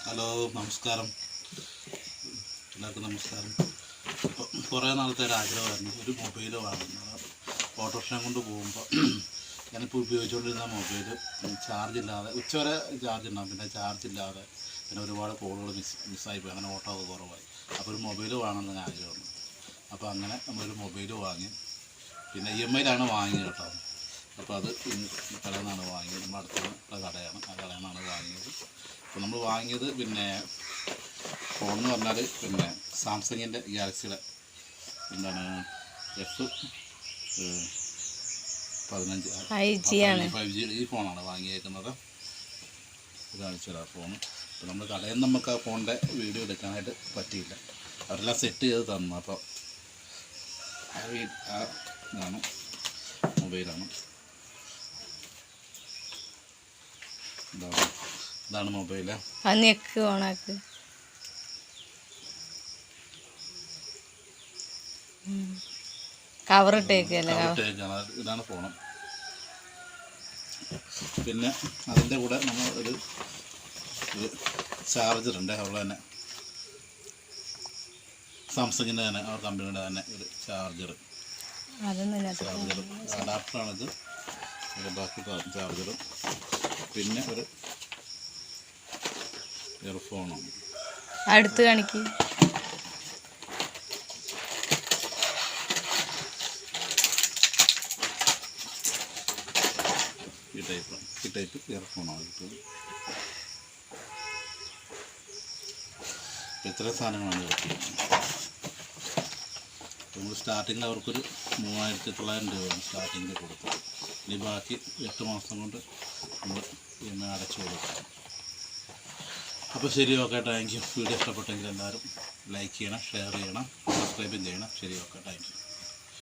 Hello, നമസ്കാരം. എല്ലാവർക്കും നമസ്കാരം. കുറേ നാളത്തെ ഒരു ആഗ്രഹമായിരുന്നു ഒരു മൊബൈൽ വാങ്ങുന്നത്. ഓട്ടോറിക്ഷ കൊണ്ട് പോകുമ്പോൾ ഞാനിപ്പോൾ ഉപയോഗിച്ചുകൊണ്ടിരുന്ന മൊബൈൽ ചാർജ് ഇല്ലാതെ ഉച്ചവരെ ചാർജ് ഉണ്ടാകും, പിന്നെ ചാർജ് ഇല്ലാതെ പിന്നെ ഒരുപാട് കോളുകൾ മിസ്സായിപ്പോയി. അങ്ങനെ ഓട്ടോ ഒക്കെ കുറവായി. അപ്പോൾ ഒരു മൊബൈൽ വാങ്ങണമെന്ന് ആഗ്രഹമുണ്ട്. അപ്പോൾ അങ്ങനെ നമ്മളൊരു മൊബൈൽ വാങ്ങി. പിന്നെ EMI-യിലാണ് വാങ്ങിയത് കേട്ടോ. അപ്പോൾ അത് കടയിൽ നിന്നാണ് വാങ്ങിയത്. നമ്മുടെ അടുത്തുള്ള കടയാണ്, ആ കടയിൽ നിന്നാണ് വാങ്ങിയത്. അപ്പോൾ നമ്മൾ വാങ്ങിയത് പിന്നെ ഫോൺ എന്ന് പറഞ്ഞാൽ പിന്നെ സാംസങ്ങിൻ്റെ ഗാലക്സിയുടെ എന്താണ് F15 5G ഈ ഫോണാണ് വാങ്ങിയേക്കുന്നത്. കാണിച്ചത് ആ ഫോൺ. അപ്പോൾ നമ്മൾ കടയിൽ നിന്ന് നമുക്ക് ആ ഫോണിൻ്റെ വീഡിയോ എടുക്കാനായിട്ട് പറ്റിയില്ല, അവരെല്ലാം സെറ്റ് ചെയ്ത് തന്നു. അപ്പോൾ ആ ഇതാണ് മൊബൈലാണ്. ഇതാണ് മൊബൈല്. ഇതാണ് ഫോണ്. പിന്നെ അതിൻ്റെ കൂടെ നമ്മൾ ഒരു ചാർജറുണ്ട്. അവിടെ തന്നെ സാംസങ്ങിൻ്റെ തന്നെ ആ കമ്പനിയുടെ തന്നെ ഒരു ചാർജർ അഡാപ്റ്ററാണിത്. ബാക്കി ചാർജറും പിന്നെ ഒരു ഇയർഫോണാണ്. അടുത്ത് കാണിക്ക്. ഈ ടൈപ്പ് ഇയർഫോണാണ് കിട്ടുന്നത്. ഇത്ര സാധനങ്ങളാണ് കിട്ടിയത്. നമ്മൾ സ്റ്റാർട്ടിങ്ങിൽ അവർക്കൊരു 3900 രൂപയാണ് സ്റ്റാർട്ടിങ്ങിൽ കൊടുത്തത്. ഇനി ബാക്കി 8 മാസം കൊണ്ട് നമ്മൾ EMI അടച്ചു കൊടുക്കാം. അപ്പോൾ ശരി, ഓക്കെ, താങ്ക് യു. വീഡിയോ ഇഷ്ടപ്പെട്ടെങ്കിൽ എല്ലാവരും ലൈക്ക് ചെയ്യണം, ഷെയർ ചെയ്യണം, സബ്സ്ക്രൈബ്